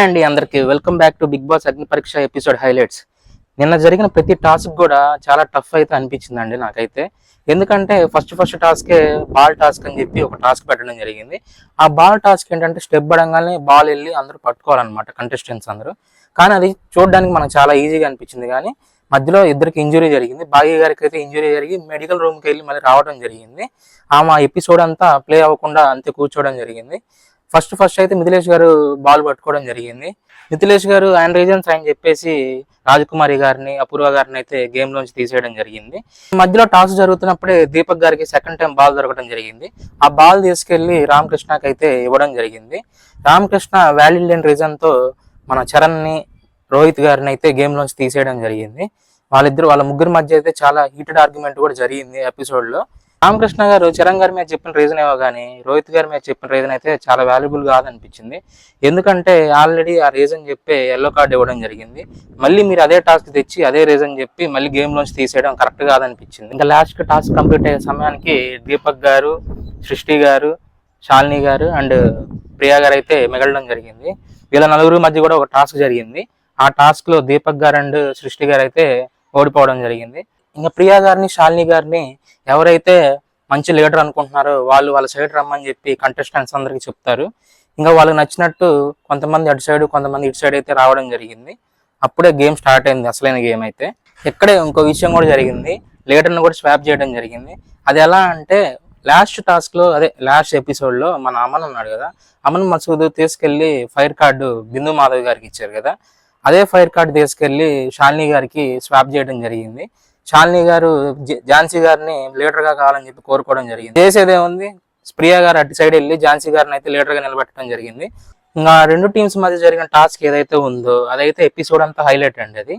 అండి అందరికి welcome back to Bigg Boss Agni Pariksha episode highlights. నిన్న జరిగిన ప్రతి టాస్క్ కూడా చాలా టఫ్ అయితే అనిపించిందండి నాకైతే. ఎందుకంటే ఫస్ట్ టాస్కే బాల్ టాస్క్ అని చెప్పి ఒక టాస్క్ పెట్టడం జరిగింది. ఆ బాల్ టాస్క్ ఏంటంటే స్టెప్ పడంగానే బాల్ వెళ్ళి అందరూ పట్టుకోవాలన్నమాట కంటెస్టెంట్స్ అందరూ. కానీ అది చూడడానికి మనకు చాలా ఈజీగా అనిపించింది. కానీ మధ్యలో ఇద్దరికి ఇంజురీ జరిగింది. భాగ్య గారికి అయితే ఇంజురీ జరిగి మెడికల్ రూమ్కి వెళ్ళి మళ్ళీ రావడం జరిగింది. ఆమె ఎపిసోడ్ అంతా ప్లే అవ్వకుండా అంతే కూర్చోవడం జరిగింది. ఫస్ట్ అయితే మిథిలేష్ గారు బాల్ పట్టుకోవడం జరిగింది. మిథిలేష్ గారు ఆయన రీజన్స్ ఆయన చెప్పేసి రాజకుమారి గారిని, అపూర్వ గారిని అయితే గేమ్ లోంచి తీసేయడం జరిగింది. మధ్యలో టాస్ జరుగుతున్నప్పుడే దీపక్ గారికి సెకండ్ టైం బాల్ దొరకడం జరిగింది. ఆ బాల్ తీసుకెళ్లి రామకృష్ణకి అయితే ఇవ్వడం జరిగింది. రామకృష్ణ వ్యాలిడ్ లేని రీజన్ తో మన చరణ్ ని, రోహిత్ గారిని అయితే గేమ్ లోంచి తీసేయడం జరిగింది. వాళ్ళ ముగ్గురు మధ్య అయితే చాలా హీటెడ్ ఆర్గ్యుమెంట్ కూడా జరిగింది ఎపిసోడ్ లో. రామకృష్ణ గారు చరణ్ గారి మీద చెప్పిన రీజన్ ఏవో కానీ రోహిత్ గారి మీద చెప్పిన రీజన్ అయితే చాలా వాల్యుబుల్ కాదనిపించింది. ఎందుకంటే ఆల్రెడీ ఆ రీజన్ చెప్పి ఎల్లో కార్డ్ ఇవ్వడం జరిగింది. మళ్ళీ మీరు అదే టాస్క్ తెచ్చి అదే రీజన్ చెప్పి మళ్ళీ గేమ్ లోంచి తీసేయడం కరెక్ట్ కాదనిపించింది. ఇంకా లాస్ట్ టాస్క్ కంప్లీట్ అయ్యే సమయానికి దీపక్ గారు, సృష్టి గారు, శాలిని గారు అండ్ ప్రియా గారు అయితే మిగలడం జరిగింది. వీళ్ళ నలుగురు మధ్య కూడా ఒక టాస్క్ జరిగింది. ఆ టాస్క్ లో దీపక్ గారు అండ్ సృష్టి గారు అయితే ఓడిపోవడం జరిగింది. ఇంకా ప్రియా గారిని, శాలిని గారిని ఎవరైతే మంచి లీడర్ అనుకుంటున్నారో వాళ్ళ సైడ్ రమ్మని చెప్పి కంటెస్టెంట్స్ అందరికి చెప్తారు. ఇంకా వాళ్ళకి నచ్చినట్టు కొంతమంది అటు సైడ్, కొంతమంది ఇటు సైడ్ అయితే రావడం జరిగింది. అప్పుడే గేమ్ స్టార్ట్ అయింది, అసలైన గేమ్ అయితే. ఇక్కడే ఇంకో విషయం కూడా జరిగింది, లీడర్ని కూడా స్వాప్ చేయడం జరిగింది. అది ఎలా అంటే లాస్ట్ టాస్క్ లో, అదే లాస్ట్ ఎపిసోడ్ లో మన అమన్ ఉన్నాడు కదా, అమన్ మసూద్ తీసుకెళ్లి ఫైర్ కార్డు బిందు మాధవ్ గారికి ఇచ్చారు కదా, అదే ఫైర్ కార్డు తీసుకెళ్లి శాలిని గారికి స్వాప్ చేయడం జరిగింది. శాలిని గారు ఝాన్సీ గారిని లీడర్ గా కావాలని చెప్పి కోరుకోవడం జరిగింది. చేసేదేముంది, ప్రియా గారు అటు సైడ్ వెళ్ళి ఝాన్సీ గారిని అయితే లీడర్ గా నిలబెట్టడం జరిగింది. ఇంకా రెండు టీమ్స్ మధ్య జరిగిన టాస్క్ ఏదైతే ఉందో అదైతే ఎపిసోడ్ అంతా హైలైట్ అండి. అది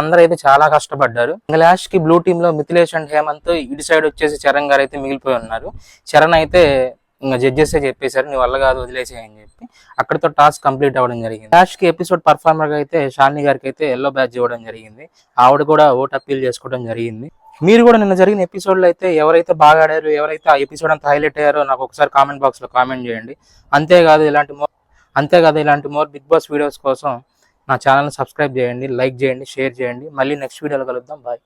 అందరూ అయితే చాలా కష్టపడ్డారు. ఇంకా లాస్ట్ కి బ్లూ టీమ్ లో మిథిలేష్ అండ్ హేమంత్, ఇటు సైడ్ వచ్చేసి చరణ్ గారు అయితే మిగిలిపోయి ఉన్నారు. చరణ్ అయితే ఇంకా జడ్జెస్ చెప్పేశారు నీ వల్ల కాదు వదిలేసేయని చెప్పి అక్కడితో టాస్క్ కంప్లీట్ అవ్వడం జరిగింది. లాస్ట్ కి ఎపిసోడ్ పర్ఫార్మర్ గా అయితే శాలిని గారికి అయితే ఎల్లో బ్యాడ్జ్ ఇవ్వడం జరిగింది. ఆవిడ కూడా ఓట్ అప్పీల్ చేసుకోవడం జరిగింది. మీరు కూడా నిన్న జరిగిన ఎపిసోడ్ లో అయితే ఎవరైతే బాగా ఆడారు, ఎవరైతే ఆ ఎపిసోడ్ అంతా హైలైట్ అయ్యారో నాకు ఒకసారి కామెంట్ బాక్స్ లో కామెంట్ చేయండి. అంతేకాదు ఇలాంటి మోర్ బిగ్ బాస్ వీడియోస్ కోసం నా ఛానల్ని సబ్స్క్రైబ్ చేయండి, లైక్ చేయండి, షేర్ చేయండి. మళ్ళీ నెక్స్ట్ వీడియోలో కలుద్దాం. బాయ్.